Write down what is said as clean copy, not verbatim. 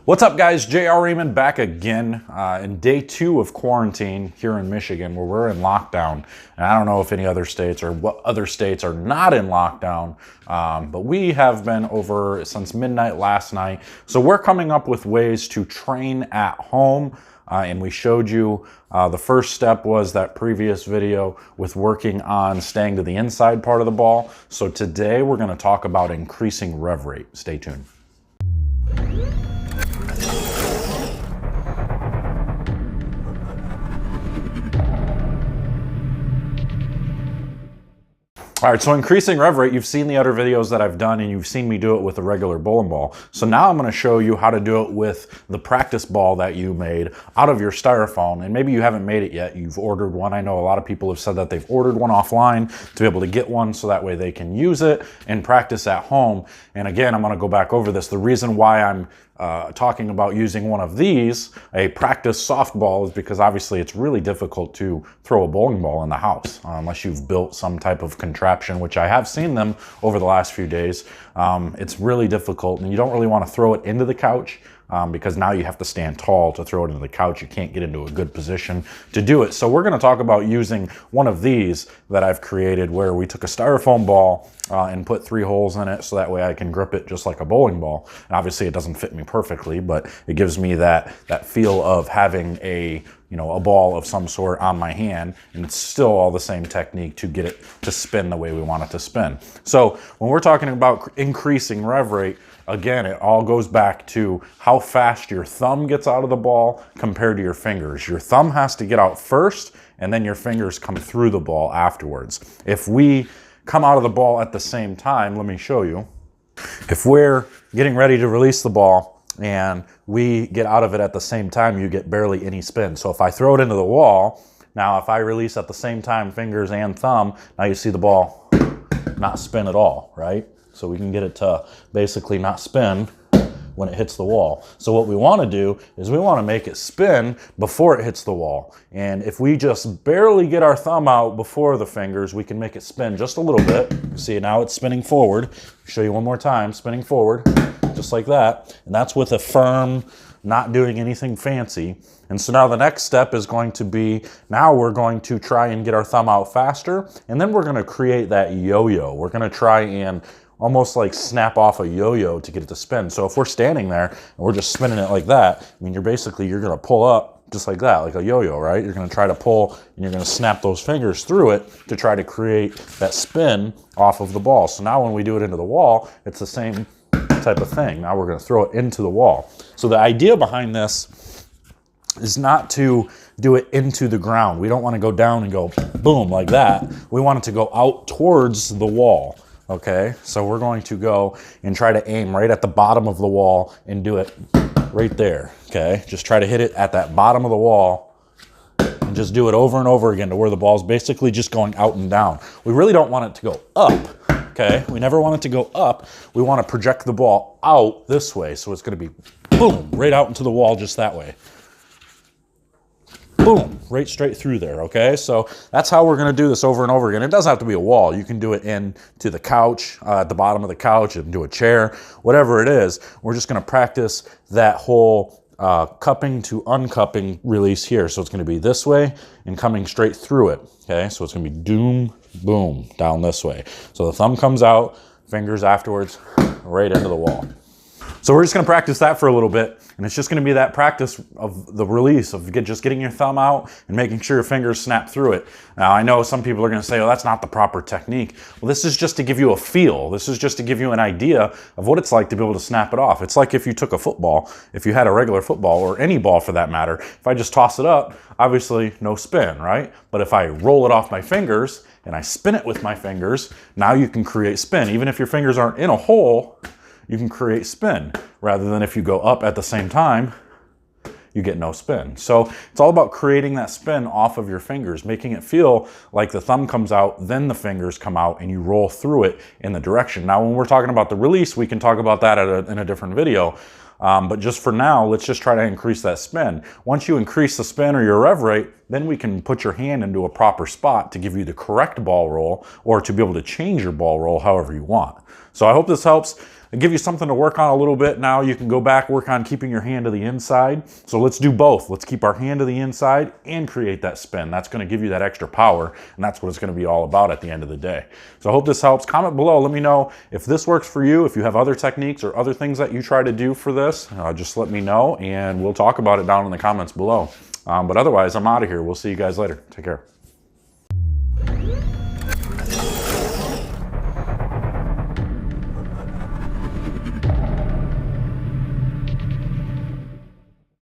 What's up, guys? JR Raymond back again in day 2 of quarantine here in Michigan, where we're in lockdown. And I don't know if any other states or what other states are not in lockdown, but we have been over since midnight last night. So we're coming up with ways to train at home. And we showed you the first step was that previous video with working on staying to the inside part of the ball. So today we're going to talk about increasing rev rate. Stay tuned. All right, so increasing rev rate, you've seen the other videos that I've done and you've seen me do it with a regular bowling ball. So now I'm gonna show you how to do it with the practice ball that you made out of your styrofoam. And maybe you haven't made it yet, you've ordered one. I know a lot of people have said that they've ordered one offline to be able to get one so that way they can use it and practice at home. And again, I'm gonna go back over this. The reason why I'm talking about using one of these, a practice softball, is because obviously it's really difficult to throw a bowling ball in the house unless you've built some type of contraption, which I have seen them over the last few days. It's really difficult, and you don't really want to throw it into the couch because now you have to stand tall to throw it into the couch. You can't get into a good position to do it. So we're going to talk about using one of these that I've created, where we took a styrofoam ball and put 3 holes in it so that way I can grip it just like a bowling ball. And obviously it doesn't fit me perfectly, but it gives me that feel of having a ball of some sort on my hand, and it's still all the same technique to get it to spin the way we want it to spin. So when we're talking about increasing rev rate, again, it all goes back to how fast your thumb gets out of the ball compared to your fingers. Your thumb has to get out first, and then your fingers come through the ball afterwards. If we come out of the ball at the same time, let me show you. If we're getting ready to release the ball and we get out of it at the same time, you get barely any spin. So if I throw it into the wall, now if I release at the same time, fingers and thumb, now you see the ball not spin at all, right? So we can get it to basically not spin when it hits the wall. So what we want to do is we want to make it spin before it hits the wall. And if we just barely get our thumb out before the fingers, we can make it spin just a little bit. You see, now it's spinning forward. I'll show you one more time, spinning forward, just like that. And that's with a firm, not doing anything fancy. And so now the next step is going to be, now we're going to try and get our thumb out faster, and then we're going to create that yo-yo. We're going to try and almost like snap off a yo-yo to get it to spin. So if we're standing there and we're just spinning it like that, I mean, you're going to pull up just like that, like a yo-yo, right? You're going to try to pull and you're going to snap those fingers through it to try to create that spin off of the ball. So now when we do it into the wall, it's the same type of thing. Now we're going to throw it into the wall. So the idea behind this is not to do it into the ground. We don't want to go down and go boom like that. We want it to go out towards the wall. Okay, so we're going to go and try to aim right at the bottom of the wall and do it right there. Okay, just try to hit it at that bottom of the wall and just do it over and over again to where the ball's basically just going out and down. We really don't want it to go up. Okay, we never want it to go up. We want to project the ball out this way. So it's going to be boom, right out into the wall just that way. Boom, right straight through there, okay? So that's how we're gonna do this over and over again. It doesn't have to be a wall. You can do it into the couch, at the bottom of the couch, and do a chair, whatever it is. We're just gonna practice that whole cupping to uncupping release here. So it's gonna be this way and coming straight through it, okay? So it's gonna be doom, boom, down this way. So the thumb comes out, fingers afterwards, right into the wall. So we're just gonna practice that for a little bit, and it's just gonna be that practice of the release, of just getting your thumb out and making sure your fingers snap through it. Now, I know some people are gonna say, well, that's not the proper technique. Well, this is just to give you a feel. This is just to give you an idea of what it's like to be able to snap it off. It's like if you took a football, if you had a regular football, or any ball for that matter, if I just toss it up, obviously no spin, right? But if I roll it off my fingers and I spin it with my fingers, now you can create spin. Even if your fingers aren't in a hole, you can create spin, rather than if you go up at the same time, you get no spin. So it's all about creating that spin off of your fingers, making it feel like the thumb comes out, then the fingers come out, and you roll through it in the direction. Now, when we're talking about the release, we can talk about that in a different video. But just for now, let's just try to increase that spin. Once you increase the spin or your rev rate, then we can put your hand into a proper spot to give you the correct ball roll, or to be able to change your ball roll however you want. So I hope this helps. I'll give you something to work on a little bit. Now you can go back, work on keeping your hand to the inside. So let's do both. Let's keep our hand to the inside and create that spin. That's going to give you that extra power, and that's what it's going to be all about at the end of the day. So I hope this helps. Comment below. Let me know if this works for you. If you have other techniques or other things that you try to do for this, just let me know, and we'll talk about it down in the comments below. But otherwise, I'm out of here. We'll see you guys later. Take care.